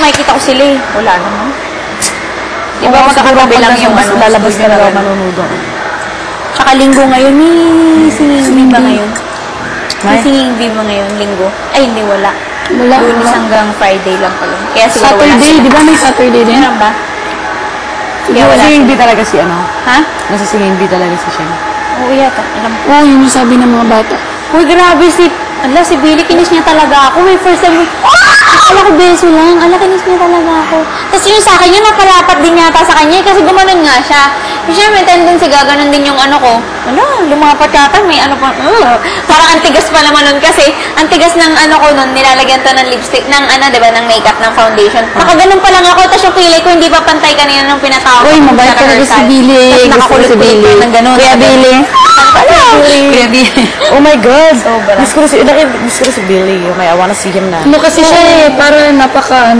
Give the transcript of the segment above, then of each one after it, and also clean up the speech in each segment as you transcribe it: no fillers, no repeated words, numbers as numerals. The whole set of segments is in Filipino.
makikita ko sila eh. Wala naman. Di ba magkakatabi lang yung ano, lalabas ka na manunudo. Tsaka linggo ngayon, may singing ba ngayon? May singing bee ba ngayon, linggo? Ay, hindi, wala. Lunes hanggang Friday lang pala. Kaya siguro Saturday, di ba may Saturday din? Meron ba? Kaya wala. Singing bee talaga si ano? Ha? Nasa singing bee talaga si Shen. Oo, yata. Alam ko. Oo, yun yung sabi ng mga bata. Uy, grabe si Billy, kinis niya talaga ako. May first time, akala ko beso lang. Kinis niya talaga ako. Tapos yung sa akin, yun napalapat din yata sa kanya kasi gumanon nga siya. Yung siya may tendency, gaganon din yung ano ko. Lumapat yata, may ano pa. Parang antigas pa naman nun kasi antigas ng ano ko nun, nilalagyan to ng lipstick, ng ano, diba, ng makeup, ng foundation. Nakaganon pa lang ako, tapos yung kilay ko hindi pa pantay kanina nung pinatawag. Uy, mabait talaga si Billy. Nakakulot si Billy. Kuya Billy. Kuya Billy. Oh my God. Miss ko si Billy. Okay, I wanna see him na. Ano kasi siya eh, para napaka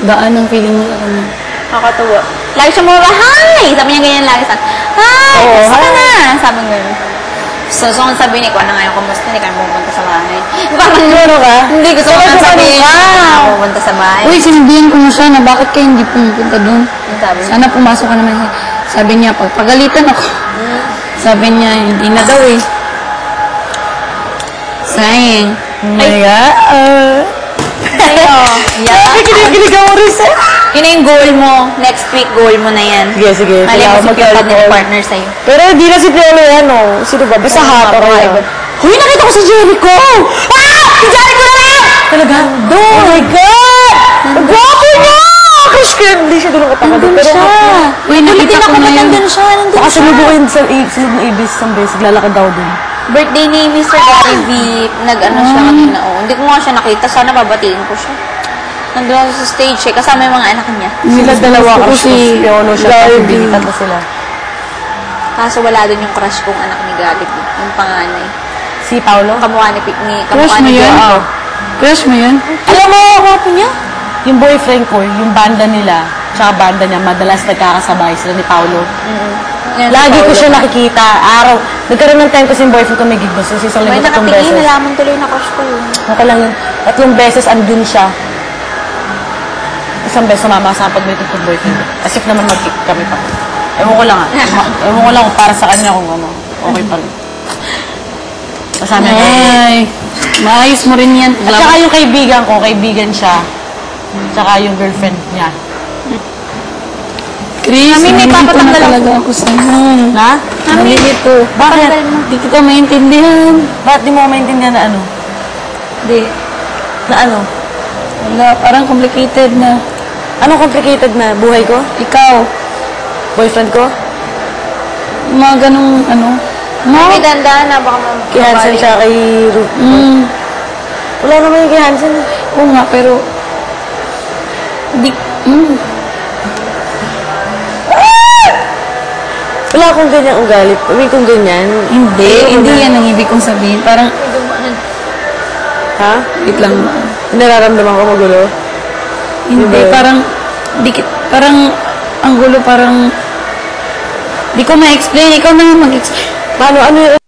gaan ng feeling mo sa kanya. Nakakatuwa. Lagi siya mga, hi! Sabi niya ganyan lagi sa hi! Gusto ka na! Sabi nga yun. So, sabi ni ko, ano ngayon, kumusta? Hindi ka pumunta sa bahay. Parang, ka? hindi gusto ko nang sabihin. Pumunta sa bahay. Uy, sinabihin ko na siya na bakit kayo hindi pumunta doon. Sana pumasok ka naman. Sabi niya, pagpagalitan ako. Sabi niya, hindi na daw eh. Sayang. Oh my God. Yeah. Kinikilig ako rin sa'yo. Yun yung goal mo. Next week, goal mo na yan. Sige. Mali mo si Piolo na partner sa'yo. Pero hindi na si Piolo yan, oh. Sino ba? Basta hater yan. Huy, nakita ko si Jericho! Si Jericho na lang! Talaga? Oh my God! Ang gwapo niya! Crush ko yun. Hindi siya doon kataka doon. Pero Uy, nakita ko na yun. Nandun siya. Baka sunod ko yun sa sunod ng ibis isang beses. Lalakad daw doon. Birthday ni Mr. Gary V. Nag-ano siya kanina. Hindi ko nga siya nakita. Sana babatiin ko siya. Nandun sa stage eh. Kasama yung mga anak niya. Sila dalawa crush ko. Si Piolo siya. Gary V. Tatlo sila. Kaso wala doon yung crush kong anak ni Gary V. Yung panganay. Si Paolo? Kamukha ni Crush mo yun? Crush mo yun? Alam mo, wapo niya? Yung boyfriend ko, yung banda nila, tsaka banda niya, madalas nagkakasabay sila ni Paolo. Lagi ko siya nakikita. Araw. Nagkaroon ng time kasi yung boyfriend ko may gig doon. Isang may linggo, 3 beses. nakatingin, nalaman tuloy na crush ko yun. Okay lang yun. 3 beses andun siya. Isang beses sumama sa pag may tutong boyfriend. As if naman mag-kick kami pa. Ewan ko lang Ewan ko lang kung para sa kanya kung ano. Okay pa rin. Kasama niya. Ay, maayos mo rin yan. At saka yung kaibigan siya. Tsaka yung girlfriend niya. Chris, may papatanggal talaga ako sa'yo. Na? Nalilito. Bakit? Hindi kita maintindihan. Bakit di mo maintindihan na ano? Hindi. Na ano? Wala, parang complicated na. Anong complicated na? Buhay ko? Ikaw. Boyfriend ko? Mga ganong ano. May dandahan na baka kay Hansen siya kay Ruth. Wala naman yung kay Hansen. Oo nga, pero wala akong ganyan ugali. May kung ganyan. Hindi yan ang ibig kong sabihin. Parang, ha? Wait lang. Nararamdaman ko magulo? Hindi, parang, ang gulo parang, di ko ma-explain. Ikaw na mag-explain. Paano, ano